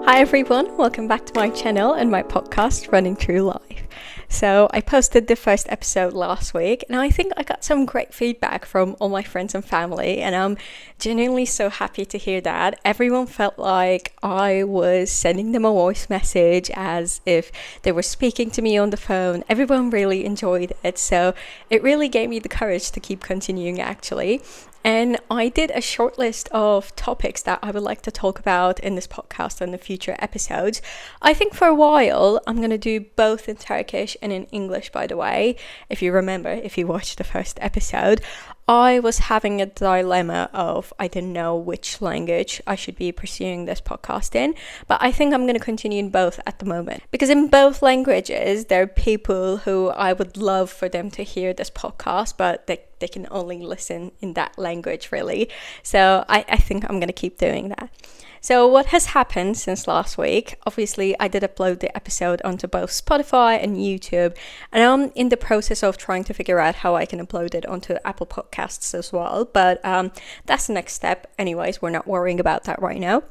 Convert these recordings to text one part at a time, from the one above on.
Hi everyone, welcome back to my channel and my podcast, Running Through Life. So I posted the first episode last week and I think I got some great feedback from all my friends and family, and I'm genuinely so happy to hear that. Everyone felt like I was sending them a voice message as if they were speaking to me on the phone. Everyone really enjoyed it, so it really gave me the courage to keep continuing actually. And I did a short list of topics that I would like to talk about in this podcast and the future episodes. I think for a while I'm going to do both in Turkish and in English, by the way. If you remember, if you watched the first episode, I was having a dilemma of I didn't know which language I should be pursuing this podcast in, but I think I'm going to continue in both at the moment. Because in both languages, there are people who I would love for them to hear this podcast, but they can only listen in that language really. So I think I'm going to keep doing that. So what has happened since last week? Obviously, I did upload the episode onto both Spotify and YouTube, and I'm in the process of trying to figure out how I can upload it onto Apple Podcasts as well. But that's the next step. Anyways, we're not worrying about that right now.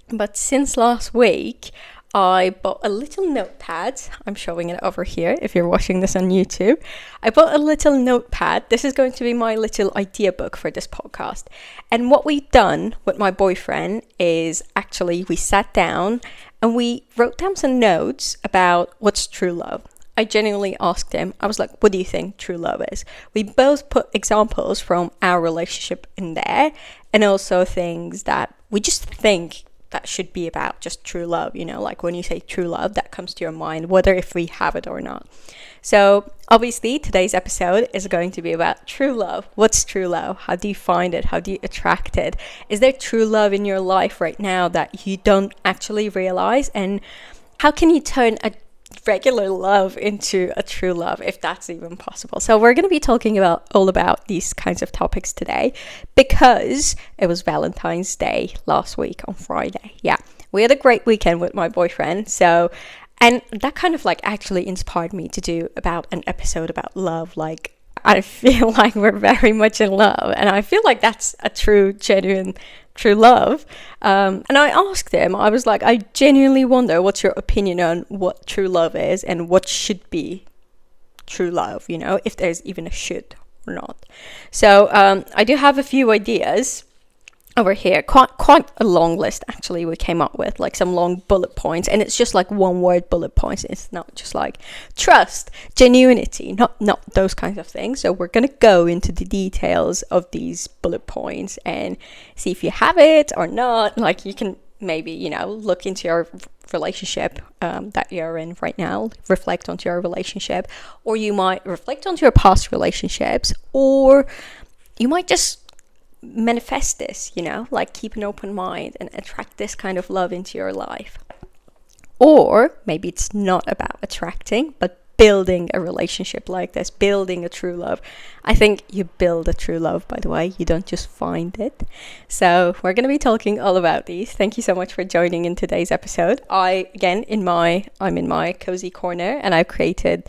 But since last week, I bought a little notepad. I'm showing it over here if you're watching this on YouTube. I bought a little notepad. This is going to be my little idea book for this podcast. And what we've done with my boyfriend is actually we sat down and we wrote down some notes about what's true love. I genuinely asked him, I was like, what do you think true love is? We both put examples from our relationship in there, and also things that we just think that should be about just true love, you know, like when you say true love, that comes to your mind, whether if we have it or not. So obviously today's episode is going to be about true love. What's true love? How do you find it? How do you attract it? Is there true love in your life right now that you don't actually realize? And how can you turn a regular love into a true love, if that's even possible? So we're going to be talking about all about these kinds of topics today because it was Valentine's Day last week on Friday. Yeah, we had a great weekend with my boyfriend. So, and that kind of like actually inspired me to do about an episode about love. Like, I feel like we're very much in love, and I feel like that's a true, genuine, true love. And I asked him, I was like, I genuinely wonder what's your opinion on what true love is and what should be true love, you know, if there's even a should or not. So I do have a few ideas over here, quite a long list actually we came up with, like some long bullet points, and it's just like one word bullet points. It's not just like trust, genuinity, not those kinds of things. So we're gonna go into the details of these bullet points and see if you have it or not. Like you can maybe, you know, look into your relationship that you're in right now, reflect onto your relationship, or you might reflect onto your past relationships, or you might just manifest this, you know, like keep an open mind and attract this kind of love into your life. Or maybe it's not about attracting, but building a relationship like this, building a true love. I think you build a true love, by the way, you don't just find it. So we're going to be talking all about these. Thank you so much for joining in today's episode. I'm in my cozy corner, and I've created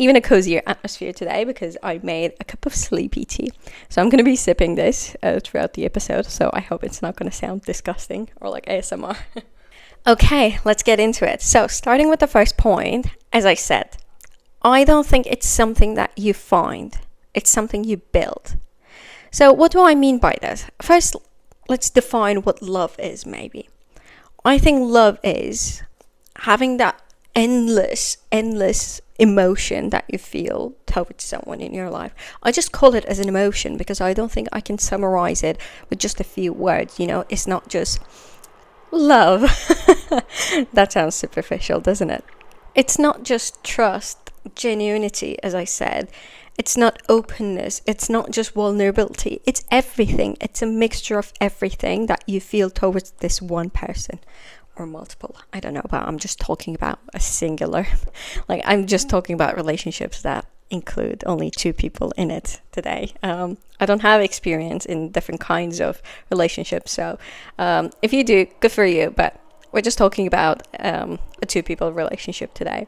even a cozier atmosphere today because I made a cup of sleepy tea. So I'm going to be sipping this throughout the episode. So I hope it's not going to sound disgusting or like ASMR. Okay, let's get into it. So starting with the first point, as I said, I don't think it's something that you find. It's something you build. So what do I mean by this? First, let's define what love is maybe. I think love is having that endless emotion that you feel towards someone in your life. I just call it as an emotion because I don't think I can summarize it with just a few words. You know, it's not just love. That sounds superficial, doesn't it? It's not just trust, genuinity, as I said. It's not openness. It's not just vulnerability. It's everything. It's a mixture of everything that you feel towards this one person. Or multiple, I don't know, but I'm just talking about a singular. Like I'm just talking about relationships that include only two people in it today. I don't have experience in different kinds of relationships, so if you do, good for you, but we're just talking about a two people relationship today.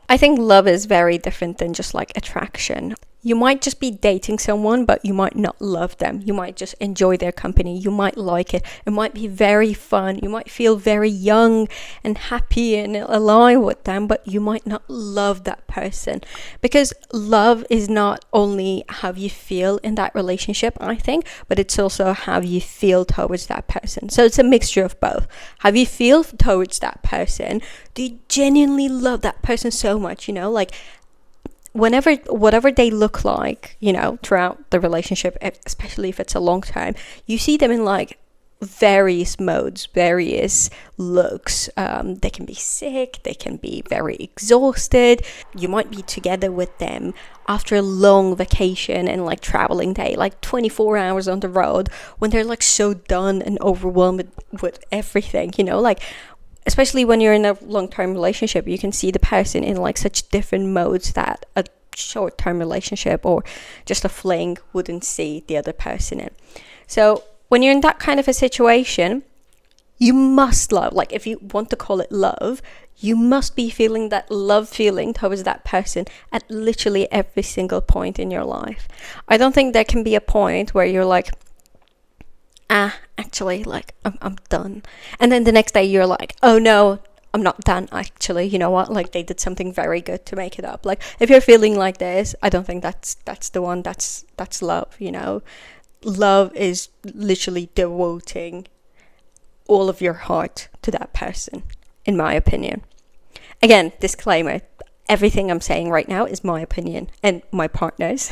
I think love is very different than just like attraction. You might just be dating someone, but you might not love them. You might just enjoy their company. You might like it. It might be very fun. You might feel very young and happy and alive with them, but you might not love that person. Because love is not only how you feel in that relationship, I think, but it's also how you feel towards that person. So it's a mixture of both. How you feel towards that person. Do you genuinely love that person so much, like whatever they look like, throughout the relationship, especially if it's a long time, you see them in like various modes, various looks. They can be sick, they can be very exhausted. You might be together with them after a long vacation and like traveling day, like 24 hours on the road, when they're like so done and overwhelmed with everything, like especially when you're in a long-term relationship, you can see the person in like such different modes that a short-term relationship or just a fling wouldn't see the other person in. So when you're in that kind of a situation, you must love, like if you want to call it love, you must be feeling that love feeling towards that person at literally every single point in your life. I don't think there can be a point where you're like, actually, like, I'm done. And then the next day you're like, oh no, I'm not done, actually. You know what? Like, they did something very good to make it up. Like, if you're feeling like this, I don't think that's the one. That's love, Love is literally devoting all of your heart to that person, in my opinion. Again, disclaimer, everything I'm saying right now is my opinion and my partner's.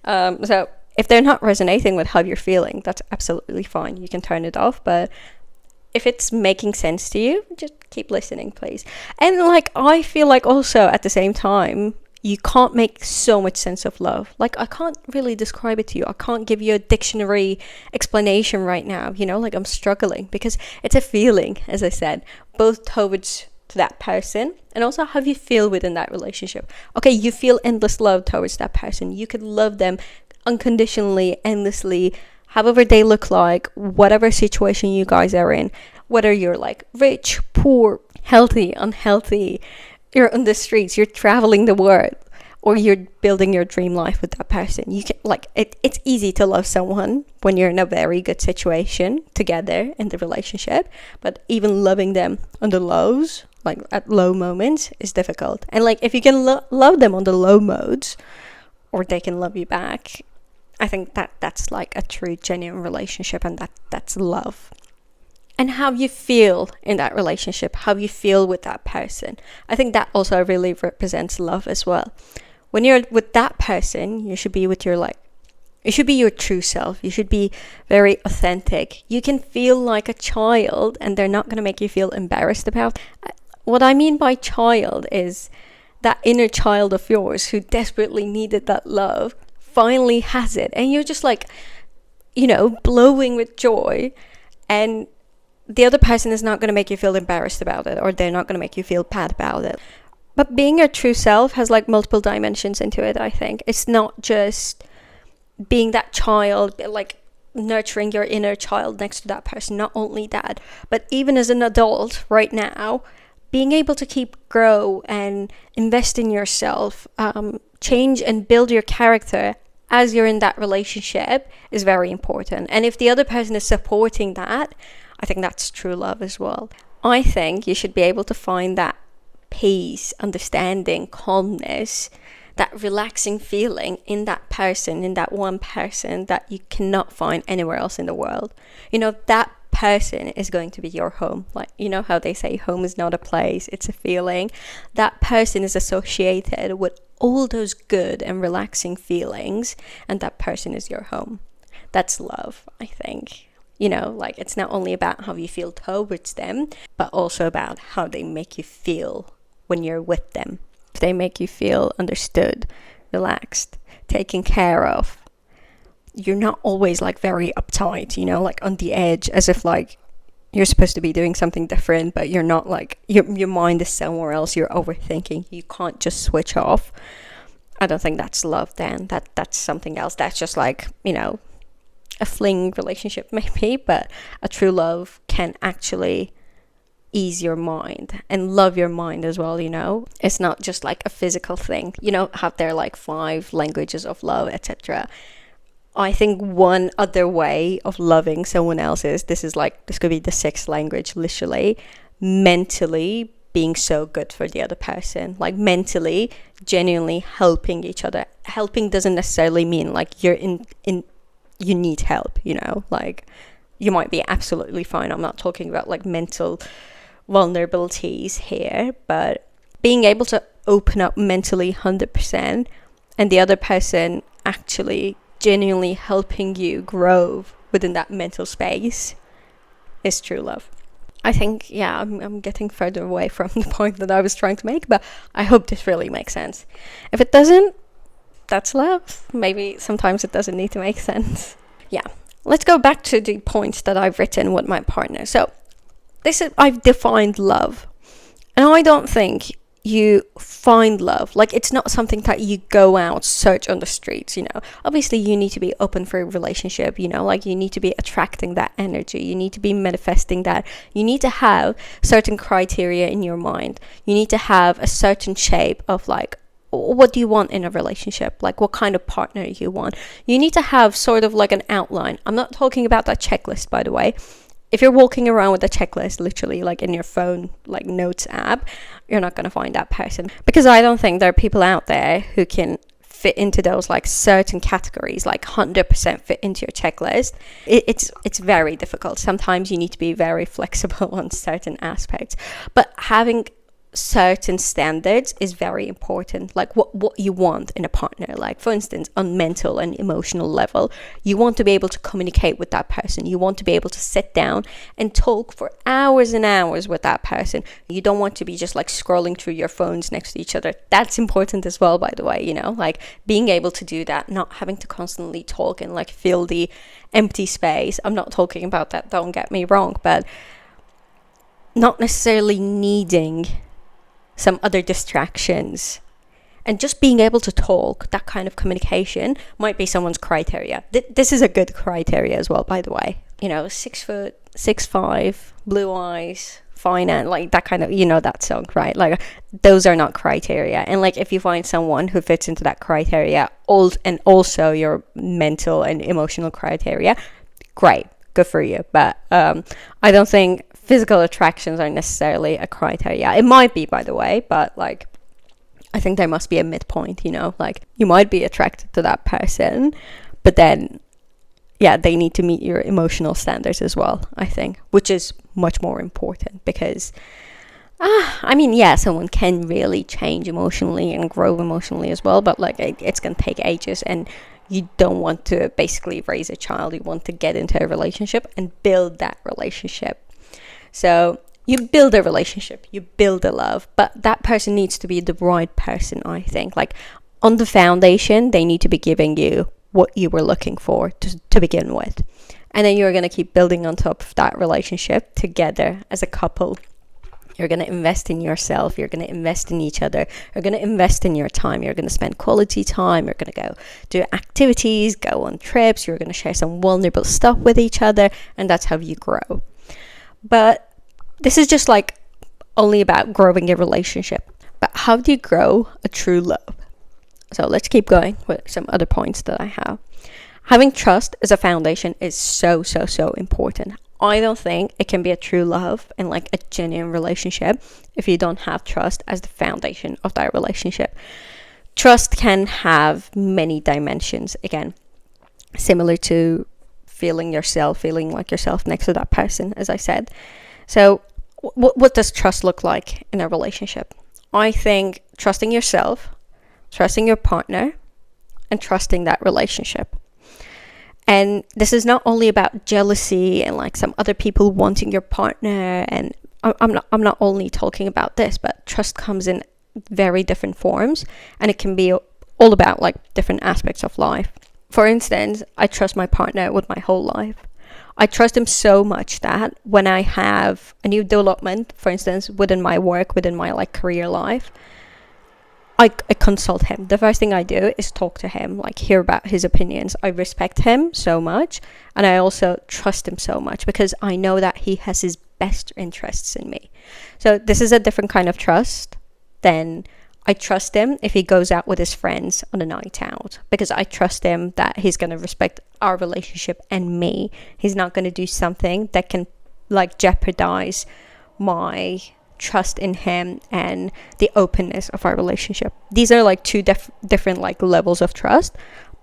So if they're not resonating with how you're feeling, that's absolutely fine. You can turn it off, but if it's making sense to you, just keep listening, please. And like, I feel like also at the same time, you can't make so much sense of love. Like, I can't really describe it to you. I can't give you a dictionary explanation right now, like I'm struggling, because it's a feeling, as I said, both towards to that person and also how you feel within that relationship. Okay, you feel endless love towards that person. You could love them unconditionally, endlessly, however they look like, whatever situation you guys are in, whether you're like rich, poor, healthy, unhealthy, you're on the streets, you're traveling the world, or you're building your dream life with that person. You can it's easy to love someone when you're in a very good situation together in the relationship, but even loving them on the lows, like at low moments, is difficult. And like, if you can love them on the low modes, or they can love you back, I think that's like a true, genuine relationship, and that's love. And how you feel in that relationship, how you feel with that person, I think that also really represents love as well. When you're with that person, you should be with you should be your true self. You should be very authentic. You can feel like a child, and they're not going to make you feel embarrassed about. What I mean by child is that inner child of yours who desperately needed that love finally has it, and you're just like, blowing with joy, and the other person is not going to make you feel embarrassed about it, or they're not going to make you feel bad about it. But being your true self has like multiple dimensions into it, I think. It's not just being that child, like nurturing your inner child next to that person. Not only that, but even as an adult right now, being able to grow and invest in yourself, change and build your character as you're in that relationship is very important. And if the other person is supporting that, I think that's true love as well. I think you should be able to find that peace, understanding, calmness, that relaxing feeling in that person, in that one person that you cannot find anywhere else in the world. That person is going to be your home. Like, how they say home is not a place, it's a feeling. That person is associated with all those good and relaxing feelings, and that person is your home. That's love, I think. It's not only about how you feel towards them, but also about how they make you feel when you're with them. If they make you feel understood, relaxed, taken care of, you're not always like very uptight, like on the edge, as if like you're supposed to be doing something different, but you're not. Like your mind is somewhere else, you're overthinking, you can't just switch off. I don't think that's love then. That's something else. That's just like, a fling relationship maybe, but a true love can actually ease your mind and love your mind as well, it's not just like a physical thing, have their like 5 languages of love, etc. I think one other way of loving someone else this could be the 6th language, literally, mentally being so good for the other person, like mentally genuinely helping each other. Helping doesn't necessarily mean like you're in you need help, like you might be absolutely fine. I'm not talking about like mental vulnerabilities here, but being able to open up mentally 100% and the other person actually genuinely helping you grow within that mental space is true love. I think, I'm getting further away from the point that I was trying to make, but I hope this really makes sense. If it doesn't, that's love. Maybe sometimes it doesn't need to make sense. Yeah, let's go back to the points that I've written with my partner. So I've defined love, and I don't think you find love. Like, it's not something that you go out, search on the streets, Obviously, you need to be open for a relationship, like you need to be attracting that energy. You need to be manifesting that. You need to have certain criteria in your mind. You need to have a certain shape of like, what do you want in a relationship? Like, what kind of partner you want? You need to have sort of like an outline. I'm not talking about that checklist, by the way. If you're walking around with a checklist, literally like in your phone, like notes app, you're not going to find that person. Because I don't think there are people out there who can fit into those like certain categories, like 100% fit into your checklist. It's very difficult. Sometimes you need to be very flexible on certain aspects. But having certain standards is very important, like what you want in a partner. Like, for instance, on mental and emotional level, you want to be able to communicate with that person. You want to be able to sit down and talk for hours and hours with that person. You don't want to be just like scrolling through your phones next to each other. That's important as well, by the way, like being able to do that, not having to constantly talk and like fill the empty space. I'm not talking about that, don't get me wrong, but not necessarily needing some other distractions, and just being able to talk. That kind of communication might be someone's criteria. This is a good criteria as well, by the way. 6 foot, 6'5", blue eyes, finance, like that kind of, that song, right? Like, those are not criteria. And like, if you find someone who fits into that criteria, and also your mental and emotional criteria, great, good for you. But I don't think physical attractions are necessarily a criteria. It might be, by the way, but like, I think there must be a midpoint, like you might be attracted to that person, but then they need to meet your emotional standards as well, I think, which is much more important. Because someone can really change emotionally and grow emotionally as well, but like it's gonna take ages, and you don't want to basically raise a child. You want to get into a relationship and build that relationship. So you build a relationship, you build a love, but that person needs to be the right person, I think. Like, on the foundation, they need to be giving you what you were looking for to begin with. And then you're going to keep building on top of that relationship together as a couple. You're going to invest in yourself. You're going to invest in each other. You're going to invest in your time. You're going to spend quality time. You're going to go do activities, go on trips. You're going to share some vulnerable stuff with each other. And that's how you grow. But this is just like only about growing a relationship. But how do you grow a true love? So let's keep going with some other points that I have. Having trust as a foundation is so important. I don't think it can be a true love and like a genuine relationship if you don't have trust as the foundation of that relationship. Trust can have many dimensions, again, similar to feeling like yourself next to that person, as I said. So what does trust look like in a relationship? I think trusting yourself, trusting your partner, and trusting that relationship. And this is not only about jealousy and like some other people wanting your partner, and I'm not only talking about this, but trust comes in very different forms, and it can be all about like different aspects of life. For instance, I trust my partner with my whole life. I trust him so much that when I have a new development, for instance, within my work, within my like career life, I consult him. The first thing I do is talk to him, like hear about his opinions. I respect him so much, and I also trust him so much because I know that he has his best interests in me. So this is a different kind of trust than I trust him if he goes out with his friends on a night out, because I trust him that he's going to respect our relationship and me. He's not going to do something that can like jeopardize my trust in him and the openness of our relationship. These are like two different like levels of trust,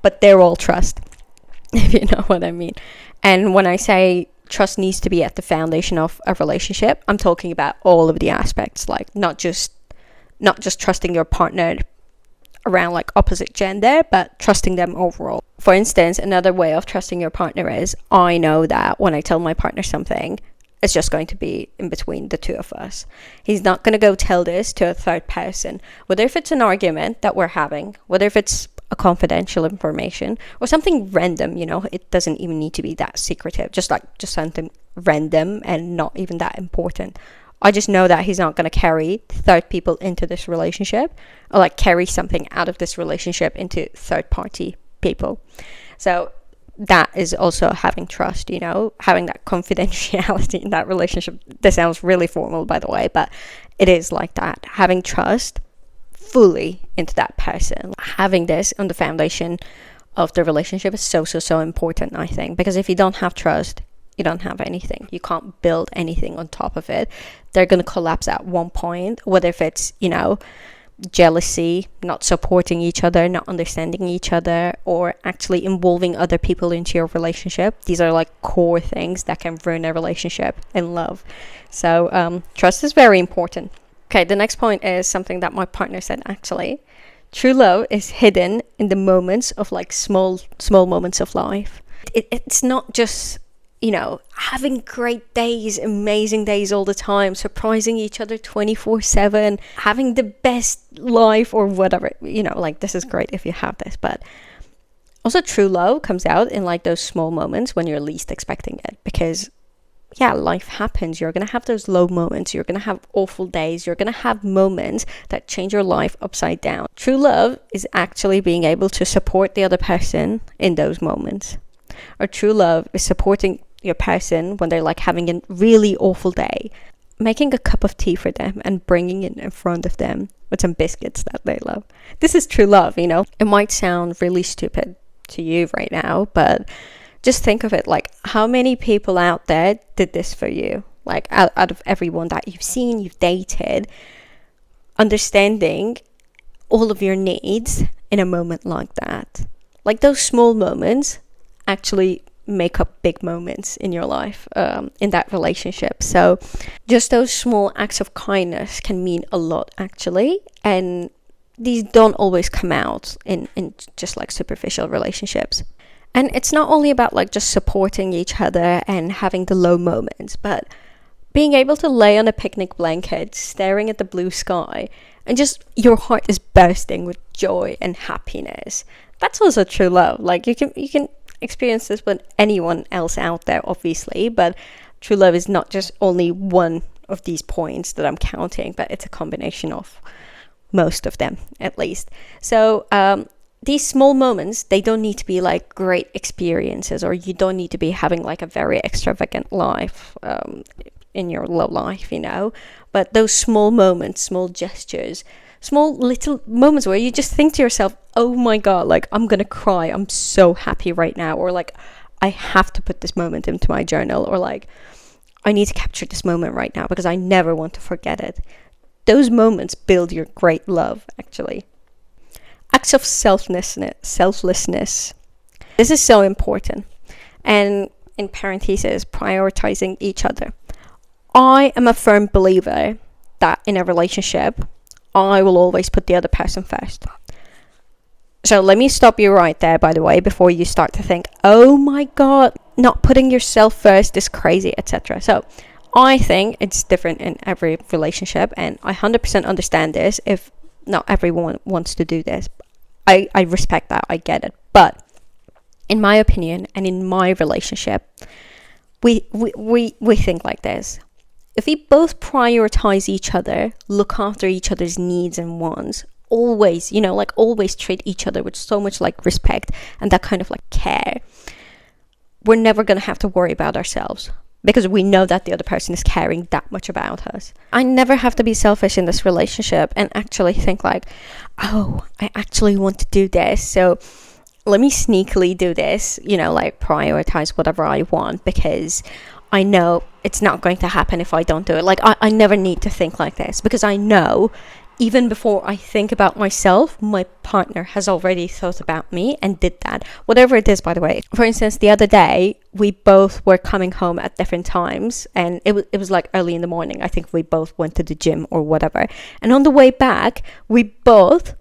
but they're all trust, if you know what I mean. And when I say trust needs to be at the foundation of a relationship, I'm talking about all of the aspects, like not just trusting your partner around like opposite gender, but trusting them overall. For instance, another way of trusting your partner is, I know that when I tell my partner something, it's just going to be in between the two of us. He's not going to go tell this to a third person, whether if it's an argument that we're having, whether if it's a confidential information or something random. It doesn't even need to be that secretive, just something random and not even that important. I just know that he's not going to carry third people into this relationship, or like carry something out of this relationship into third party people. So that is also having trust, having that confidentiality in that relationship. This sounds really formal, by the way, but it is like that. Having trust fully into that person. Having this on the foundation of the relationship is so important, I think, because if you don't have trust, you don't have anything. You can't build anything on top of it. They're going to collapse at one point, whether if it's, jealousy, not supporting each other, not understanding each other, or actually involving other people into your relationship. These are like core things that can ruin a relationship and love. So trust is very important. Okay, the next point is something that my partner said actually. True love is hidden in the moments of like small moments of life. It's not just having great days, amazing days all the time, surprising each other 24/7, having the best life or whatever, like this is great if you have this, but also true love comes out in like those small moments when you're least expecting it, because life happens. You're going to have those low moments. You're going to have awful days. You're going to have moments that change your life upside down. True love is actually being able to support the other person in those moments. Or true love is supporting your person when they're like having a really awful day, making a cup of tea for them and bringing it in front of them with some biscuits that they love. This is true love, It might sound really stupid to you right now, but just think of it, like how many people out there did this for you? Like out of everyone that you've seen, you've dated, understanding all of your needs in a moment like that. Like those small moments actually make up big moments in your life, in that relationship. So just those small acts of kindness can mean a lot actually, and these don't always come out in just like superficial relationships. And it's not only about like just supporting each other and having the low moments, but being able to lay on a picnic blanket, staring at the blue sky, and just your heart is bursting with joy and happiness. That's also true love. Like you can experience this with anyone else out there, obviously, but true love is not just only one of these points that I'm counting, but it's a combination of most of them, at least. So these small moments, they don't need to be like great experiences, or you don't need to be having like a very extravagant life in your low life, but those small moments, small gestures, small little moments where you just think to yourself, oh my god, like I'm gonna cry, I'm so happy right now, or like I have to put this moment into my journal, or like I need to capture this moment right now because I never want to forget it. Those moments build your great love, actually. Acts of selflessness. This is so important. And in parentheses, prioritizing each other. I am a firm believer that in a relationship, I will always put the other person first. So let me stop you right there, by the way, before you start to think, oh my god, not putting yourself first is crazy, etc. So I think it's different in every relationship, and I 100% understand this if not everyone wants to do this. I respect that, I get it. But in my opinion, and in my relationship, we think like this. If we both prioritize each other, look after each other's needs and wants, always, always treat each other with so much like respect and that kind of like care, we're never going to have to worry about ourselves, because we know that the other person is caring that much about us. I never have to be selfish in this relationship and actually think like, oh, I actually want to do this, so let me sneakily do this, like prioritize whatever I want, because I know it's not going to happen if I don't do it. Like, I never need to think like this, because I know even before I think about myself, my partner has already thought about me and did that. Whatever it is, by the way. For instance, the other day, we both were coming home at different times, and it was like early in the morning. I think we both went to the gym or whatever. And on the way back, we both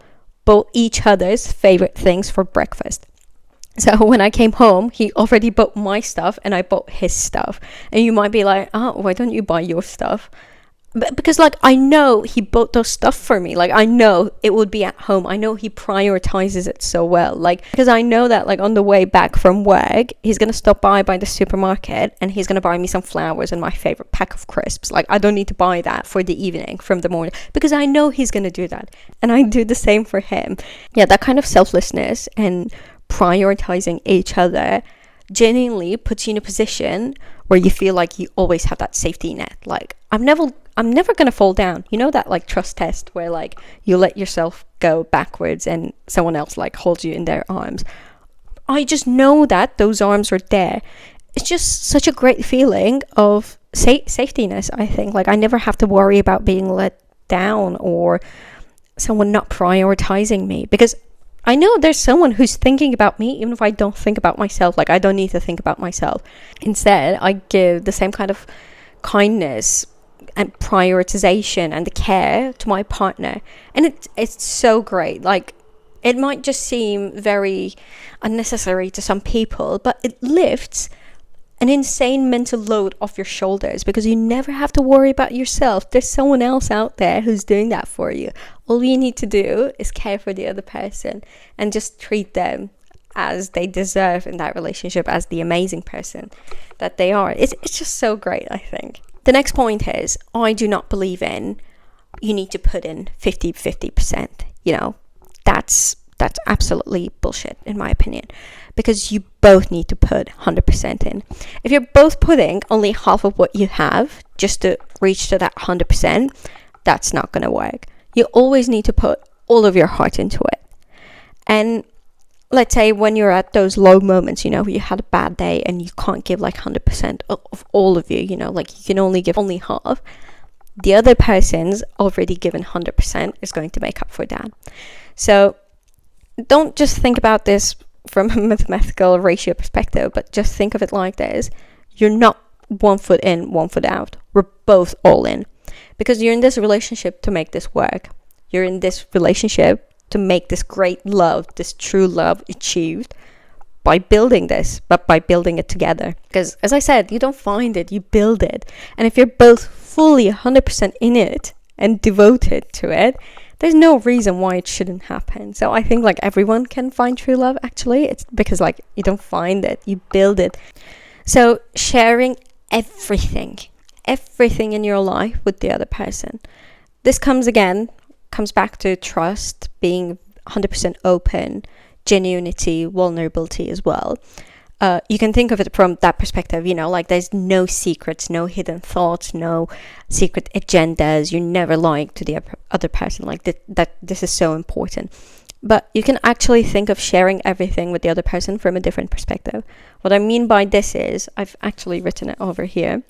bought each other's favorite things for breakfast. So when I came home, he already bought my stuff and I bought his stuff. And you might be like, oh, why don't you buy your stuff? Because like, I know he bought those stuff for me. Like, I know it would be at home. I know he prioritizes it so well. Like, because I know that like on the way back from work, he's going to stop by the supermarket and he's going to buy me some flowers and my favorite pack of crisps. Like, I don't need to buy that for the evening from the morning, because I know he's going to do that. And I do the same for him. Yeah, that kind of selflessness and prioritizing each other genuinely puts you in a position where you feel like you always have that safety net. Like, I'm never gonna fall down. You know that like trust test where like you let yourself go backwards and someone else like holds you in their arms. I just know that those arms are there. It's just such a great feeling of safetyness, I think. Like, I never have to worry about being let down or someone not prioritizing me, because I know there's someone who's thinking about me, even if I don't think about myself. Like, I don't need to think about myself. Instead, I give the same kind of kindness and prioritization and the care to my partner. And it's so great. Like, it might just seem very unnecessary to some people, but it lifts an insane mental load off your shoulders, because you never have to worry about yourself. There's someone else out there who's doing that for you. All you need to do is care for the other person and just treat them as they deserve in that relationship, as the amazing person that they are. It's just so great, I think. The next point is, I do not believe in you need to put in 50%. That's absolutely bullshit, in my opinion, because you both need to put 100% in. If you're both putting only half of what you have just to reach to that 100%, that's not going to work. You always need to put all of your heart into it. And let's say when you're at those low moments, you had a bad day and you can't give like 100% of all of you, like you can only give only half. The other person's already given 100% is going to make up for that. So don't just think about this from a mathematical ratio perspective, but just think of it like this. You're not 1 foot in, 1 foot out. We're both all in, because you're in this relationship to make this work. You're in this relationship to make this great love, this true love achieved by building this, but by building it together. Because as I said, you don't find it, you build it. And if you're both fully 100% in it and devoted to it, there's no reason why it shouldn't happen. So I think like everyone can find true love, actually. It's because like you don't find it, you build it. So sharing everything in your life with the other person. This comes back to trust, being 100% open, genuinity, vulnerability as well. You can think of it from that perspective, like there's no secrets, no hidden thoughts, no secret agendas. You're never lying to the other person. Like that this is so important. But you can actually think of sharing everything with the other person from a different perspective. What I mean by this is, I've actually written it over here.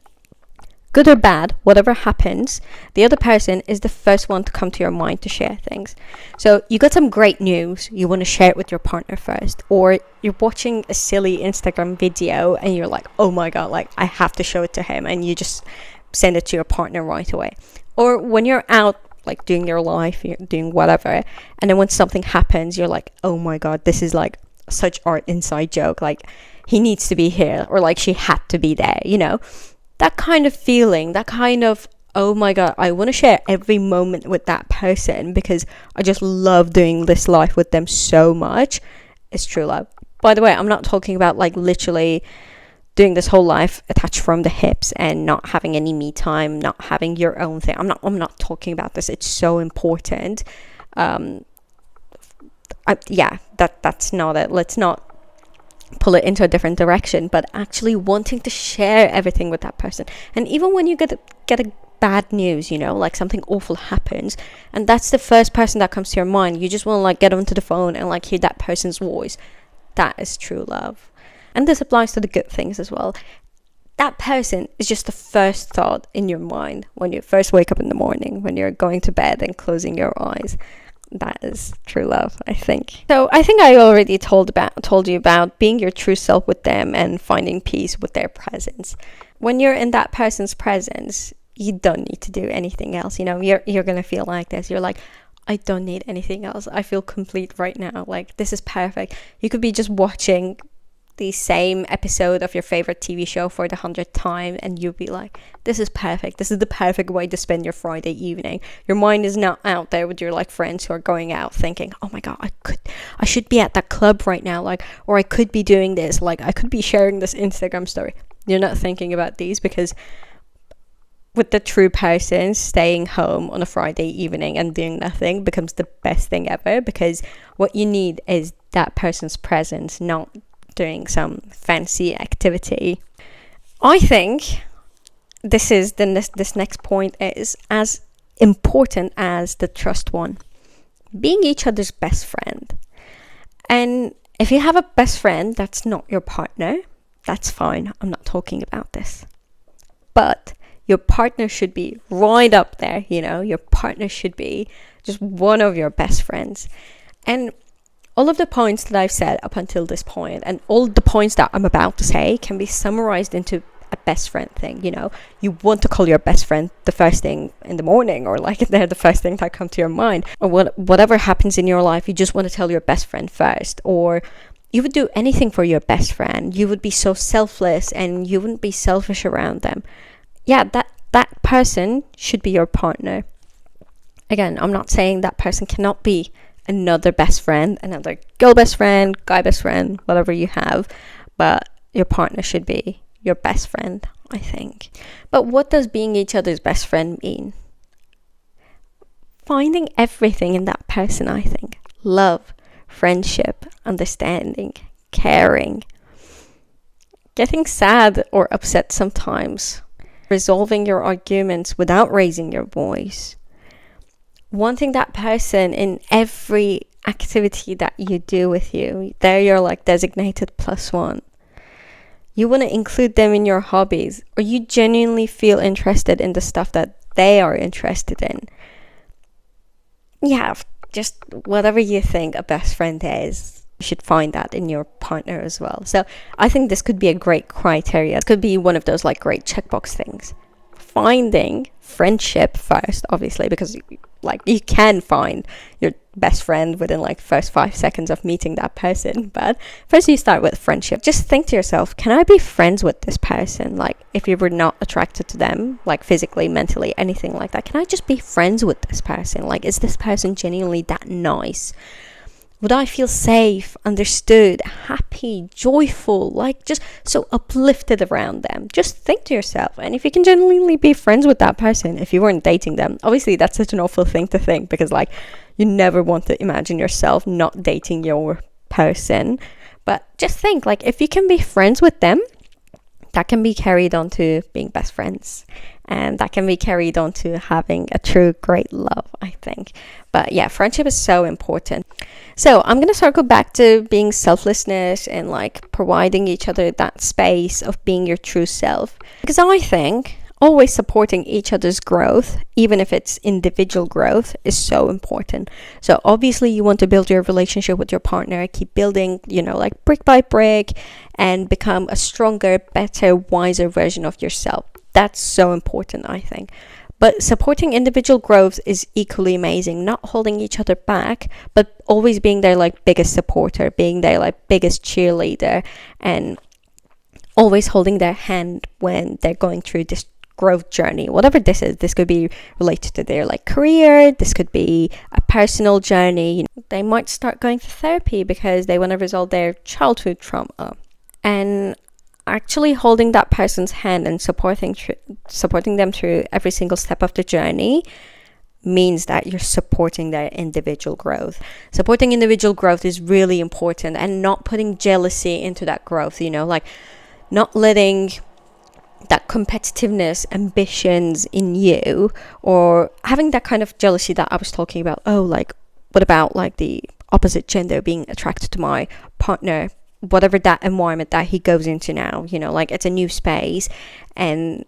Good or bad, whatever happens, the other person is the first one to come to your mind to share things. So you got some great news, you want to share it with your partner first, or you're watching a silly Instagram video and you're like, oh my god, like I have to show it to him, and you just send it to your partner right away. Or when you're out like doing your life, you're doing whatever, and then when something happens, you're like, oh my god, this is like such art inside joke, like he needs to be here, or like she had to be there, that kind of feeling, that kind of, oh my god, I want to share every moment with that person because I just love doing this life with them so much, is true love. By the way, I'm not talking about like literally doing this whole life attached from the hips and not having any me time, not having your own thing. I'm not talking about this. It's so important. That's not it. Let's not pull it into a different direction, but actually wanting to share everything with that person. And even when you get a bad news, like something awful happens, and that's the first person that comes to your mind, you just want to like get onto the phone and like hear that person's voice. That is true love. And this applies to the good things as well. That person is just the first thought in your mind when you first wake up in the morning, when you're going to bed and closing your eyes. That is true love, I think. So I think I already told you about being your true self with them and finding peace with their presence. When you're in that person's presence, you don't need to do anything else. You're gonna feel like this. You're like, I don't need anything else. I feel complete right now. Like, this is perfect. You could be just watching the same episode of your favorite TV show for the 100th time, and you'll be like, this is perfect. This is the perfect way to spend your Friday evening. Your mind is not out there with your like friends who are going out thinking, oh my god, I should be at that club right now, like, or I could be doing this, like I could be sharing this Instagram story. You're not thinking about these, because with the true person, staying home on a Friday evening and doing nothing becomes the best thing ever, because what you need is that person's presence, not doing some fancy activity. I think this next point is as important as the trust one. Being each other's best friend. And if you have a best friend that's not your partner, that's fine. I'm not talking about this. But your partner should be right up there, Your partner should be just one of your best friends. And all of the points that I've said up until this point, and all the points that I'm about to say, can be summarized into a best friend thing. You want to call your best friend the first thing in the morning, or like they're the first thing that come to your mind, or whatever happens in your life, you just want to tell your best friend first. Or you would do anything for your best friend. You would be so selfless, and you wouldn't be selfish around them. Yeah, that person should be your partner. Again, I'm not saying that person cannot be another best friend, another girl best friend, guy best friend, whatever you have, but your partner should be your best friend, I think. But what does being each other's best friend mean? Finding everything in that person, I think. Love, friendship, understanding, caring, getting sad or upset sometimes, resolving your arguments without raising your voice, wanting that person in every activity that you do with you. They're your like designated plus one. You want to include them in your hobbies, or you genuinely feel interested in the stuff that they are interested in. Yeah, just whatever you think a best friend is, you should find that in your partner as well. So I think this could be a great criteria. It could be one of those like great checkbox things. Finding friendship first, obviously, because like you can find your best friend within like first 5 seconds of meeting that person, but first you start with friendship. Just think to yourself, can I be friends with this person? Like, if you were not attracted to them, like physically, mentally, anything like that, can I just be friends with this person? Like, is this person genuinely that nice? Would I feel safe, understood, happy, joyful, like just so uplifted around them? Just think to yourself. And if you can genuinely be friends with that person, if you weren't dating them, obviously that's such an awful thing to think, because like you never want to imagine yourself not dating your person. But just think, like, if you can be friends with them, that can be carried on to being best friends, and that can be carried on to having a true great love, I think. But yeah, friendship is so important. So I'm going to circle back to being selflessness and like providing each other that space of being your true self, because I think always supporting each other's growth, even if it's individual growth, is so important. So obviously you want to build your relationship with your partner, keep building, like brick by brick, and become a stronger, better, wiser version of yourself. That's so important, I think. But supporting individual growth is equally amazing, not holding each other back, but always being their like biggest supporter, being their like biggest cheerleader, and always holding their hand when they're going through this growth journey, whatever this is. This could be related to their like career, this could be a personal journey. They might start going to therapy because they want to resolve their childhood trauma, and actually holding that person's hand and supporting them through every single step of the journey means that you're supporting their individual growth. Supporting individual growth is really important, and not putting jealousy into that growth, like not letting that competitiveness, ambitions in you, or having that kind of jealousy that I was talking about. Oh, like, what about like the opposite gender being attracted to my partner, whatever that environment that he goes into now, like it's a new space, and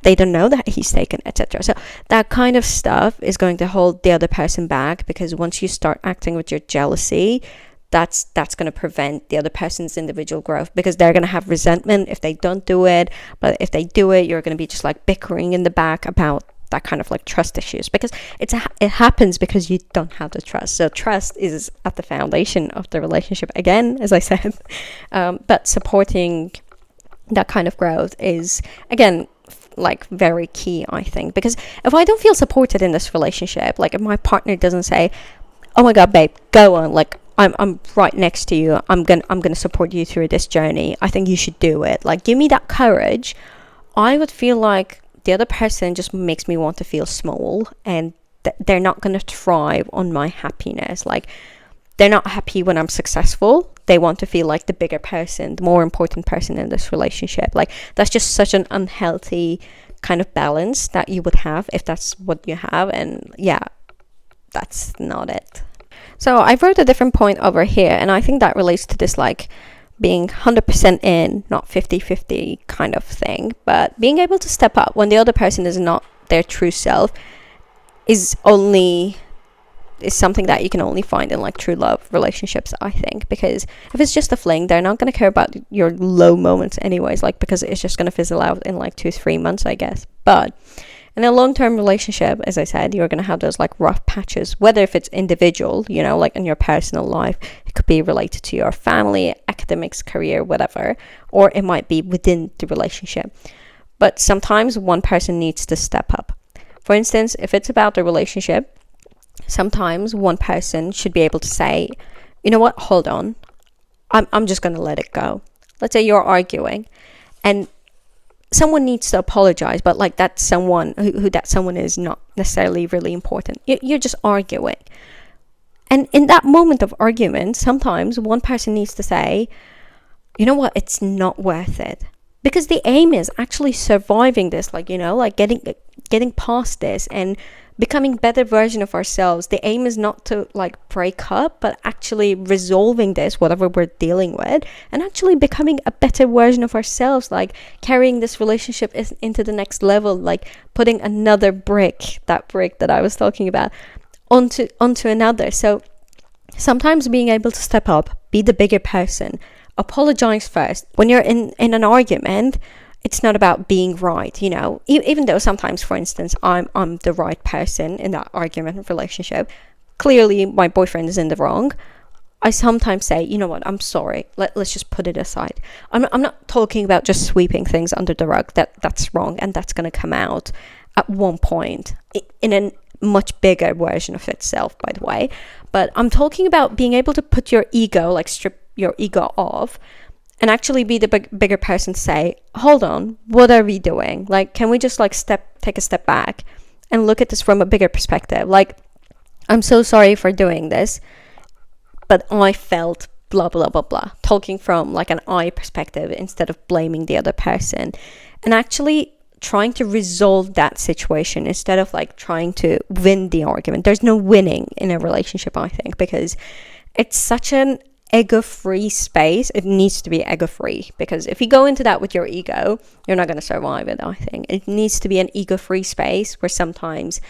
they don't know that he's taken, etc. So that kind of stuff is going to hold the other person back, because once you start acting with your jealousy, that's going to prevent the other person's individual growth, because they're going to have resentment if they don't do it. But if they do it, you're going to be just like bickering in the back about that kind of like trust issues, because it happens because you don't have the trust. So trust is at the foundation of the relationship, again, as I said. But supporting that kind of growth is, again, like very key, I think, because if I don't feel supported in this relationship, like if my partner doesn't say, oh my god, babe, go on, like I'm right next to you, I'm gonna support you through this journey, I think you should do it, like give me that courage, I would feel like the other person just makes me want to feel small, and they're not gonna thrive on my happiness. Like, they're not happy when I'm successful. They want to feel like the bigger person, the more important person in this relationship. Like, that's just such an unhealthy kind of balance that you would have if that's what you have. And that's not it. So I wrote a different point over here, and I think that relates to this, like, being 100% in, not 50-50 kind of thing. But being able to step up when the other person is not their true self is something that you can only find in like true love relationships, I think, because if it's just a fling, they're not going to care about your low moments anyways, like, because it's just going to fizzle out in like 2-3 months, I guess. But in a long-term relationship, as I said, you're going to have those like rough patches, whether if it's individual, like in your personal life, it could be related to your family, academics, career, whatever, or it might be within the relationship. But sometimes one person needs to step up. For instance, if it's about the relationship, sometimes one person should be able to say, you know what, hold on, I'm just going to let it go. Let's say you're arguing and someone needs to apologize, but like that someone, who that someone is not necessarily really important. You're just arguing. And in that moment of argument, sometimes one person needs to say, you know what, it's not worth it. Because the aim is actually surviving this, like, like getting past this and becoming better version of ourselves. The aim is not to like break up, but actually resolving this, whatever we're dealing with, and actually becoming a better version of ourselves, like carrying this relationship into the next level, like putting another brick, that brick that I was talking about, onto another. So sometimes being able to step up, be the bigger person, apologize first. When you're in an argument, it's not about being right, even though sometimes, for instance, I'm the right person in that argument relationship. Clearly, my boyfriend is in the wrong. I sometimes say, you know what, I'm sorry. Let's just put it aside. I'm not talking about just sweeping things under the rug. That's wrong, and that's going to come out at one point in a much bigger version of itself, by the way. But I'm talking about being able to put your ego, like strip your ego off, and actually be the bigger person, say, hold on, what are we doing? Like, can we just like take a step back and look at this from a bigger perspective? Like, I'm so sorry for doing this, but I felt blah, blah, blah, blah. Talking from like an I perspective instead of blaming the other person, and actually trying to resolve that situation instead of like trying to win the argument. There's no winning in a relationship, I think, because it's such an ego-free space. It needs to be ego-free, because if you go into that with your ego, you're not going to survive it, I think. It needs to be an ego-free space where sometimes,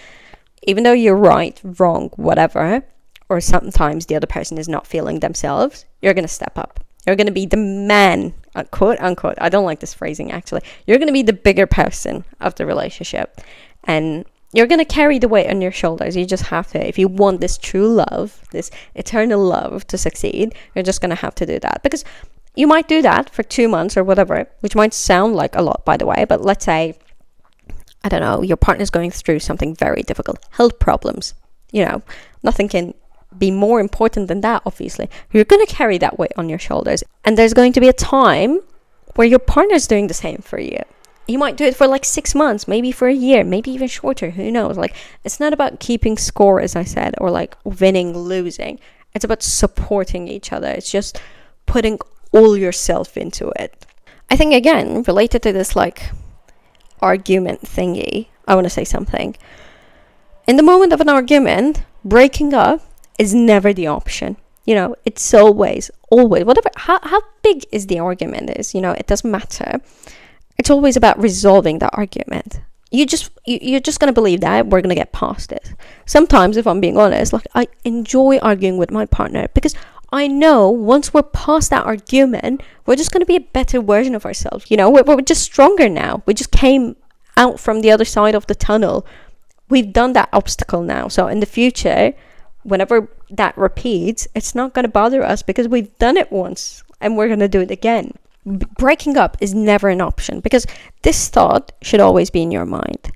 even though you're right, wrong, whatever, or sometimes the other person is not feeling themselves, you're going to step up. You're going to be the man, quote unquote. I don't like this phrasing, actually. You're going to be the bigger person of the relationship, and you're going to carry the weight on your shoulders. You just have to. If you want this true love, this eternal love to succeed, you're just going to have to do that. Because you might do that for 2 months or whatever, which might sound like a lot, by the way. But let's say, I don't know, your partner's going through something very difficult, health problems. Nothing can be more important than that, obviously. You're going to carry that weight on your shoulders. And there's going to be a time where your partner's doing the same for you. You might do it for like 6 months, maybe for a year, maybe even shorter. Who knows? Like, it's not about keeping score, as I said, or like winning, losing. It's about supporting each other. It's just putting all yourself into it. I think, again, related to this like argument thingy, I want to say something. In the moment of an argument, breaking up is never the option. You know, it's always, whatever, how big is the argument is, you know, it doesn't matter. It's always about resolving that argument. You're just going to believe that we're going to get past it. Sometimes, if I'm being honest, like, I enjoy arguing with my partner because I know once we're past that argument, we're just going to be a better version of ourselves. You know, we're just stronger now. We just came out from the other side of the tunnel. We've done that obstacle now. So in the future, whenever that repeats, it's not going to bother us because we've done it once and we're going to do it again. Breaking up is never an option because this thought should always be in your mind.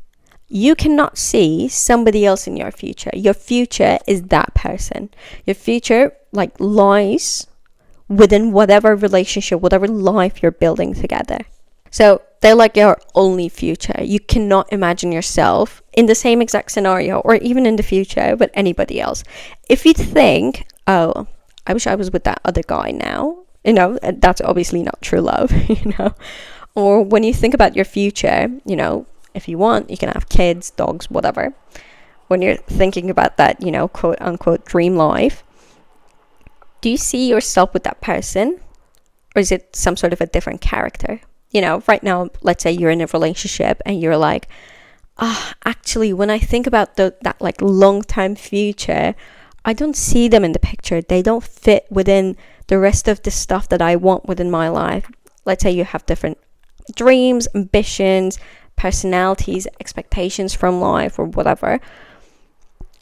You cannot see somebody else in your future. Your future is that person. Your future like lies within whatever relationship, whatever life you're building together. So they're like your only future. You cannot imagine yourself in the same exact scenario or even in the future with anybody else. If you think, oh, I wish I was with that other guy now, you know, that's obviously not true love, you know. Or when you think about your future, you know, if you want, you can have kids, dogs, whatever. When you're thinking about that, you know, quote unquote dream life, do you see yourself with that person? Or is it some sort of a different character? You know, right now, let's say you're in a relationship and you're like, actually, when I think about that like long-term future, I don't see them in the picture. They don't fit within the rest of the stuff that I want within my life. Let's say you have different dreams, ambitions, personalities, expectations from life or whatever.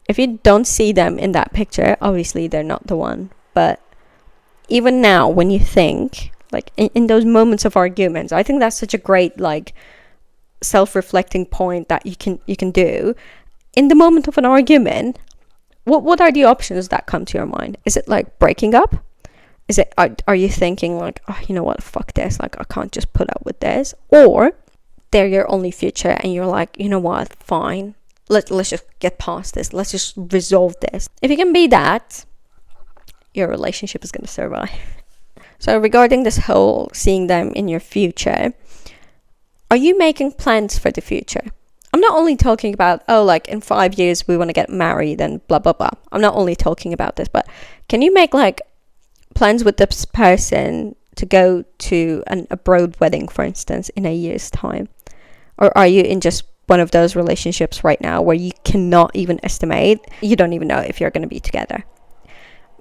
If you don't see them in that picture, obviously they're not the one. But even now, when you think, like in those moments of arguments, I think that's such a great like self-reflecting point that you can do. In the moment of an argument, what are the options that come to your mind? Is it like breaking up? Is it are you thinking like, oh, you know what, fuck this, like I can't just put up with this? Or they're your only future and you're like, you know what, fine, let's just get past this, let's just resolve this. If you can be that, your relationship is going to survive. So regarding this whole seeing them in your future, are you making plans for the future? I'm not only talking about, oh, like in 5 years we want to get married and blah, blah, blah. I'm not only talking about this, but can you make like plans with this person to go to an abroad wedding, for instance, in a year's time? Or are you in just one of those relationships right now where you cannot even estimate, you don't even know if you're going to be together?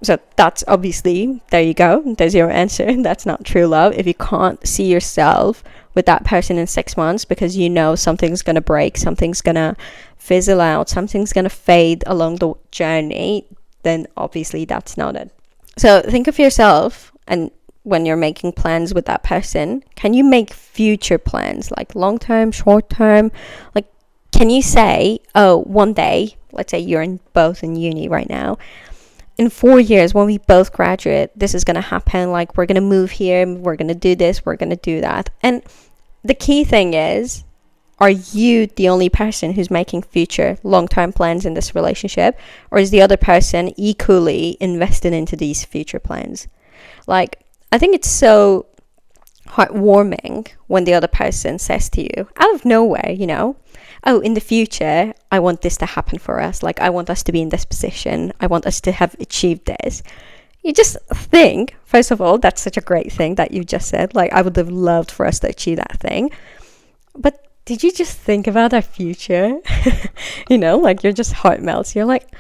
So that's obviously, there you go, there's your answer. That's not true love. If you can't see yourself with that person in 6 months because you know something's going to break, something's going to fizzle out, something's going to fade along the journey, then obviously that's not it. So think of yourself, and when you're making plans with that person, can you make future plans, like long term, short term? Like, can you say, oh, one day, let's say you're both in uni right now, in 4 years, when we both graduate, this is going to happen. Like, we're going to move here, we're going to do this, we're going to do that. And the key thing is, are you the only person who's making future long-term plans in this relationship? Or is the other person equally invested into these future plans? Like, I think it's so heartwarming when the other person says to you, out of nowhere, you know, oh, in the future, I want this to happen for us. Like, I want us to be in this position. I want us to have achieved this. You just think, first of all, that's such a great thing that you just said. Like, I would have loved for us to achieve that thing. But did you just think about our future? You know, like, your just heart melts. You're like,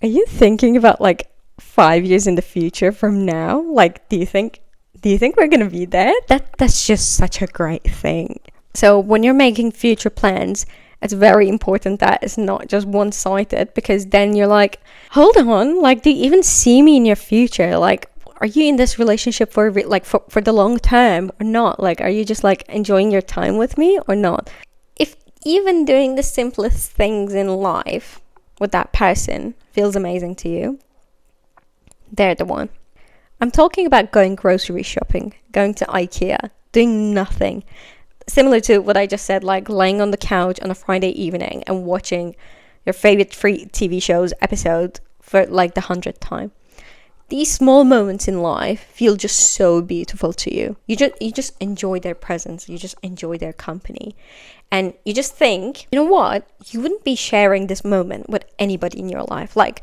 are you thinking about like 5 years in the future from now? Like, do you think we're going to be there? That's just such a great thing. So when you're making future plans, it's very important that it's not just one-sided, because then you're like, hold on, like, do you even see me in your future? Like, are you in this relationship for the long term or not? Like, are you just like enjoying your time with me or not? If even doing the simplest things in life with that person feels amazing to you, they're the one. I'm talking about going grocery shopping, going to IKEA, doing nothing, similar to what I just said, like laying on the couch on a Friday evening and watching your favorite free TV shows episode for like the 100th time. These small moments in life feel just so beautiful to you. You just enjoy their presence. You just enjoy their company. And you just think, you know what? You wouldn't be sharing this moment with anybody in your life. Like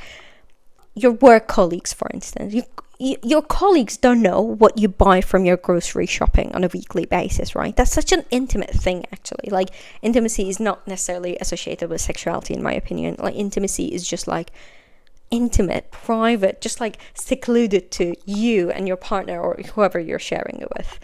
your work colleagues, for instance. Your colleagues don't know what you buy from your grocery shopping on a weekly basis, right? That's such an intimate thing, actually. Like, intimacy is not necessarily associated with sexuality, in my opinion. Like, intimacy is just like intimate, private, just like secluded to you and your partner or whoever you're sharing it with,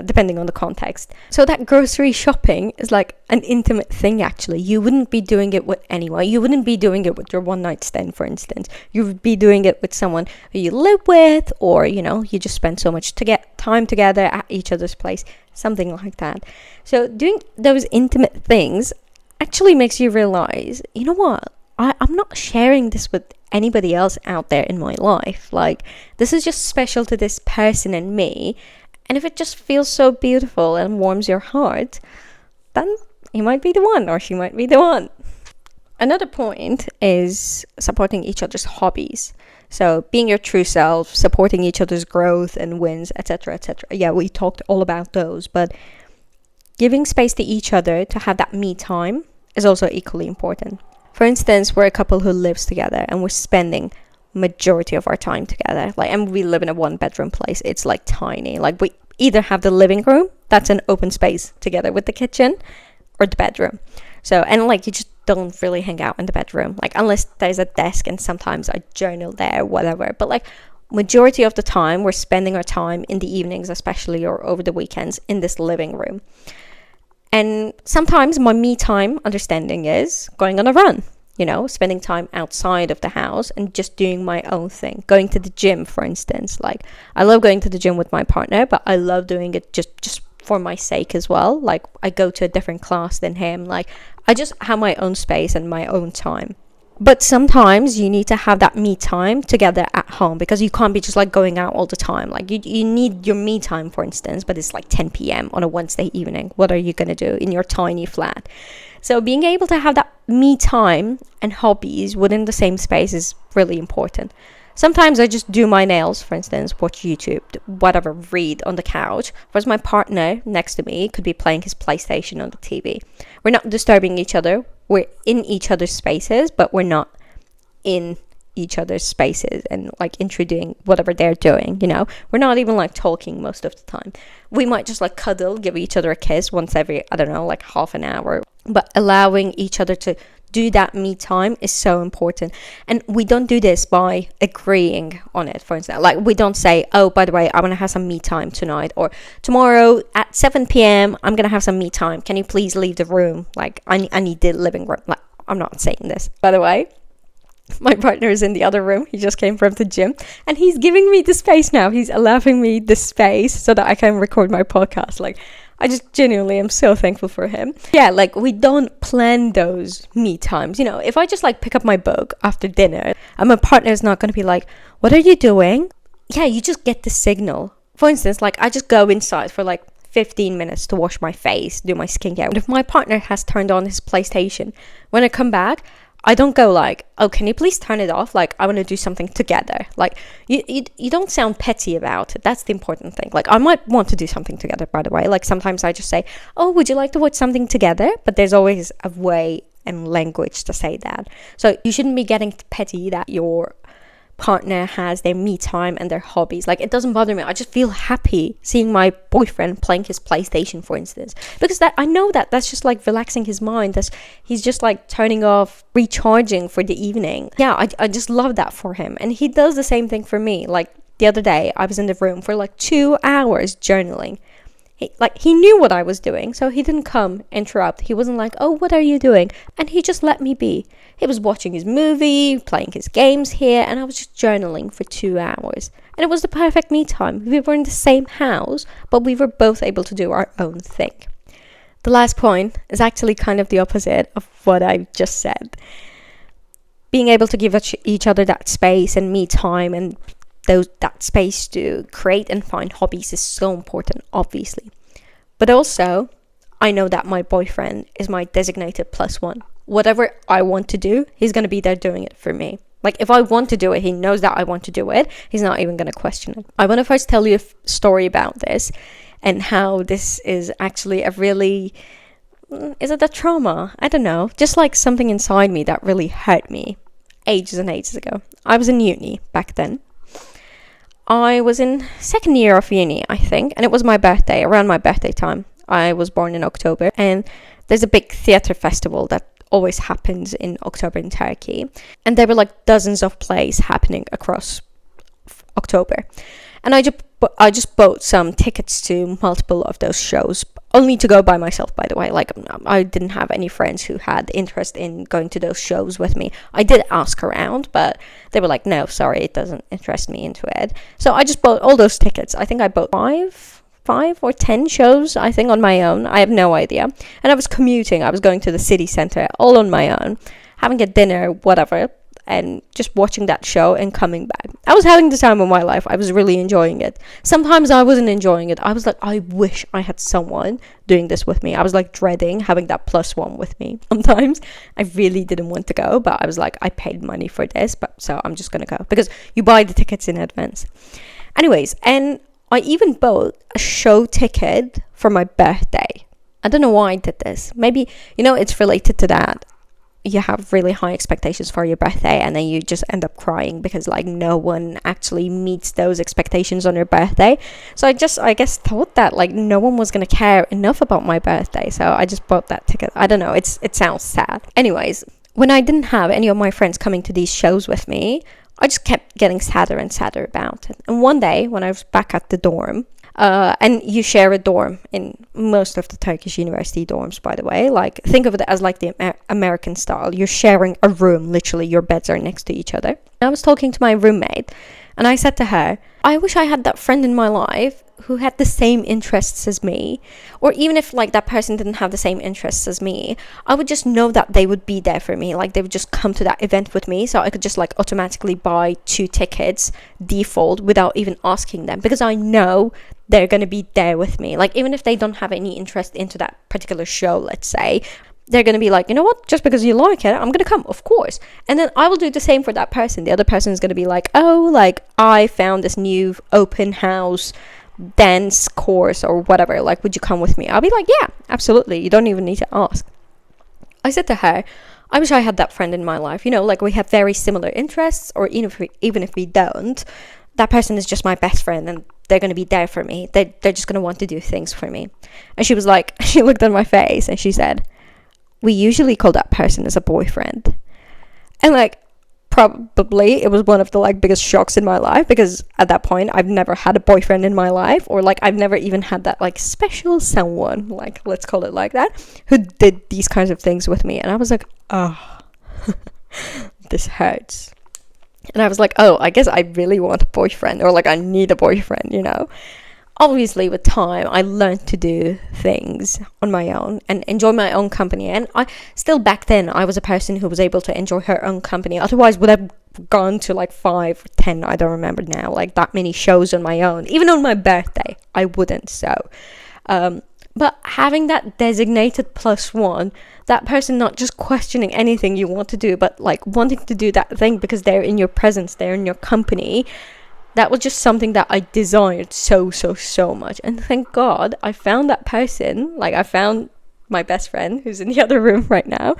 depending on the context. So that grocery shopping is like an intimate thing, actually. You wouldn't be doing it with anyone. You wouldn't be doing it with your one night stand, for instance. You would be doing it with someone who you live with, or, you know, you just spend so much to get time together at each other's place, something like that. So doing those intimate things actually makes you realize, you know what? I'm not sharing this with anybody else out there in my life. Like, this is just special to this person and me. And if it just feels so beautiful and warms your heart, then he might be the one, or she might be the one. Another point is supporting each other's hobbies. So being your true self, supporting each other's growth and wins, etc., etc. Yeah, we talked all about those, but giving space to each other to have that me time is also equally important. For instance, we're a couple who lives together and we're spending majority of our time together. Like, and we live in a 1-bedroom place. It's like tiny. Like, we either have the living room, that's an open space together with the kitchen, or the bedroom. So, and like, you just don't really hang out in the bedroom, like, unless there's a desk, and sometimes I journal there, whatever. But like, majority of the time, we're spending our time in the evenings, especially, or over the weekends, in this living room. And sometimes my me time understanding is going on a run, you know, spending time outside of the house and just doing my own thing. Going to the gym, for instance. Like, I love going to the gym with my partner, but I love doing it just for my sake as well. Like, I go to a different class than him. Like, I just have my own space and my own time. But sometimes you need to have that me time together at home, because you can't be just like going out all the time. Like, you need your me time, for instance, but it's like 10 p.m. on a Wednesday evening. What are you going to do in your tiny flat? So being able to have that me time and hobbies within the same space is really important. Sometimes I just do my nails, for instance, watch YouTube, whatever, read on the couch. Whereas my partner next to me could be playing his PlayStation on the TV. We're not disturbing each other. We're in each other's spaces, but we're not in each other's spaces and like intruding whatever they're doing, you know. We're not even like talking most of the time. We might just like cuddle, give each other a kiss once every, I don't know, like half an hour. But allowing each other to do that me time is so important. And we don't do this by agreeing on it, for instance. Like, we don't say, oh, by the way, I want to have some me time tonight, or tomorrow at 7 p.m. I'm going to have some me time. Can you please leave the room? Like, I need the living room. Like, I'm not saying this. By the way, my partner is in the other room. He just came from the gym and he's giving me the space now. He's allowing me the space so that I can record my podcast. Like, I just genuinely am so thankful for him. Yeah, like, we don't plan those me times. You know, if I just like pick up my book after dinner, and my partner is not going to be like, what are you doing? Yeah, you just get the signal. For instance, like, I just go inside for like 15 minutes to wash my face, do my skincare. But if my partner has turned on his PlayStation, when I come back, I don't go like, oh, can you please turn it off? Like, I want to do something together. Like, you don't sound petty about it. That's the important thing. Like, I might want to do something together, by the way. Like, sometimes I just say, oh, would you like to watch something together? But there's always a way and language to say that. So you shouldn't be getting petty that your partner has their me time and their hobbies. Like, it doesn't bother me. I just feel happy seeing my boyfriend playing his PlayStation, for instance, because that I know that's just like relaxing his mind. He's just like turning off, recharging for the evening. Yeah, I just love that for him, and he does the same thing for me. Like, the other day I was in the room for like 2 hours journaling. He knew what I was doing, so he didn't come interrupt. He wasn't like, oh, what are you doing? And he just let me be. He was watching his movie, playing his games here, and I was just journaling for 2 hours. And it was the perfect me time. We were in the same house, but we were both able to do our own thing. The last point is actually kind of the opposite of what I just said. Being able to give each other that space and me time and that space to create and find hobbies is so important, obviously. But also, I know that my boyfriend is my designated plus one. Whatever I want to do, he's going to be there doing it for me. Like, if I want to do it, he knows that I want to do it. He's not even going to question it. I want to first tell you a story about this and how this is actually a really... Is it a trauma? I don't know. Just like something inside me that really hurt me ages and ages ago. I was in uni back then. I was in second year of uni, I think, and it was my birthday, around my birthday time. I was born in October, and there's a big theatre festival that always happens in October in Turkey, and there were like dozens of plays happening across October, and I just bought some tickets to multiple of those shows, only to go by myself, by the way. Like, I didn't have any friends who had interest in going to those shows with me. I did ask around, but they were like, no, sorry, it doesn't interest me into it. So I just bought all those tickets. I think I bought five or 10 shows, I think, on my own. I have no idea. And I was commuting. I was going to the city center all on my own, having a dinner, whatever, and just watching that show and coming back. I was having the time of my life. I was really enjoying it. Sometimes I wasn't enjoying it. I was like, I wish I had someone doing this with me. I was like dreading having that plus one with me. Sometimes I really didn't want to go, but I was like, I paid money for this, but so I'm just gonna go, because you buy the tickets in advance. Anyways, and I even bought a show ticket for my birthday. I don't know why I did this. Maybe, it's related to that. You have really high expectations for your birthday, and then you just end up crying because like no one actually meets those expectations on your birthday. So I guess thought that like no one was gonna care enough about my birthday, so I just bought that ticket. I don't know, it sounds sad. Anyways, when I didn't have any of my friends coming to these shows with me, I just kept getting sadder and sadder about it. And one day when I was back at the dorm, and you share a dorm in most of the Turkish university dorms, by the way. Like, think of it as like the American style. You're sharing a room, literally. Your beds are next to each other. I was talking to my roommate, and I said to her, I wish I had that friend in my life who had the same interests as me. Or even if like that person didn't have the same interests as me, I would just know that they would be there for me. Like, they would just come to that event with me, so I could just like automatically buy 2 tickets default without even asking them, because I know they're going to be there with me. Like, even if they don't have any interest into that particular show, let's say, they're going to be like, you know what, just because you like it, I'm going to come, of course. And then I will do the same for that person. The other person is going to be like, oh, like, I found this new open house dance course or whatever, like, would you come with me? I'll be like, yeah, absolutely, you don't even need to ask. I said to her, I wish I had that friend in my life, like we have very similar interests, or even if we don't, that person is just my best friend, and they're going to be there for me. They're just going to want to do things for me. And she was like, she looked at my face and she said, we usually call that person as a boyfriend. And like, probably it was one of the like biggest shocks in my life, because at that point I've never had a boyfriend in my life, or like I've never even had that like special someone, like, let's call it like that, who did these kinds of things with me. And I was like, oh, this hurts. And I was like, oh, I guess I really want a boyfriend, or like I need a boyfriend, Obviously, with time, I learned to do things on my own and enjoy my own company. And back then, I was a person who was able to enjoy her own company. Otherwise, would have gone to like 5 or 10, I don't remember now, like that many shows on my own. Even on my birthday, I wouldn't. So, but having that designated plus one, that person not just questioning anything you want to do, but like wanting to do that thing because they're in your presence, they're in your company, that was just something that I desired so much. And thank God I found that person. Like, I found my best friend who's in the other room right now.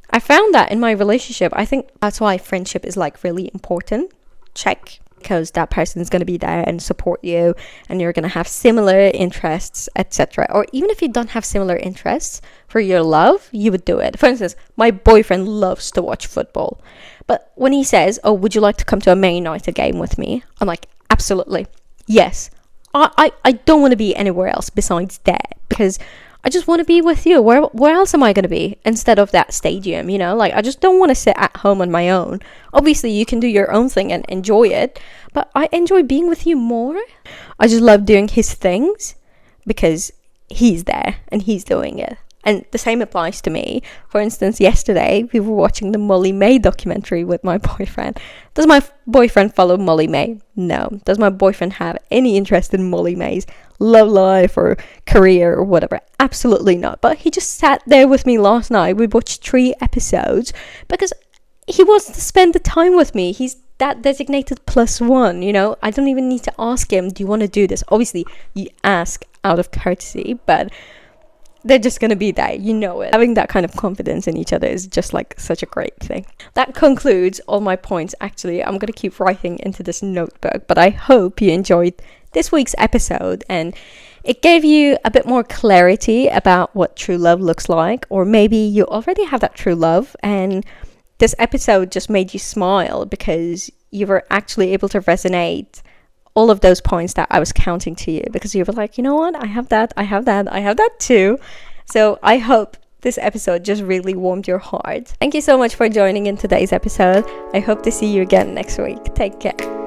I found that in my relationship. I think that's why friendship is like really important. Check. Because that person is going to be there and support you, and you're going to have similar interests, etc. Or even if you don't have similar interests for your love, you would do it. For instance, my boyfriend loves to watch football, but when he says, oh, would you like to come to a Man United game with me? I'm like, absolutely, yes. I don't want to be anywhere else besides that, because I just want to be with you. Where else am I going to be instead of that stadium, Like, I just don't want to sit at home on my own. Obviously, you can do your own thing and enjoy it, but I enjoy being with you more. I just love doing his things because he's there and he's doing it. And the same applies to me. For instance, yesterday we were watching the Molly-Mae documentary with my boyfriend. Does my boyfriend follow Molly-Mae? No. Does my boyfriend have any interest in Molly-Mae's love life or career or whatever? Absolutely not. But he just sat there with me last night. We watched 3 episodes because he wants to spend the time with me. He's that designated +1, you know. I don't even need to ask him, do you want to do this? Obviously, you ask out of courtesy, but they're just going to be there, you know it. Having that kind of confidence in each other is just like such a great thing. That concludes all my points. Actually, I'm going to keep writing into this notebook, but I hope you enjoyed this week's episode and it gave you a bit more clarity about what true love looks like, or maybe you already have that true love and this episode just made you smile because you were actually able to resonate all of those points that I was counting to you, because you were like, you know what, I have that too. So I hope this episode just really warmed your heart. Thank you so much for joining in today's episode. I hope to see you again next week. Take care.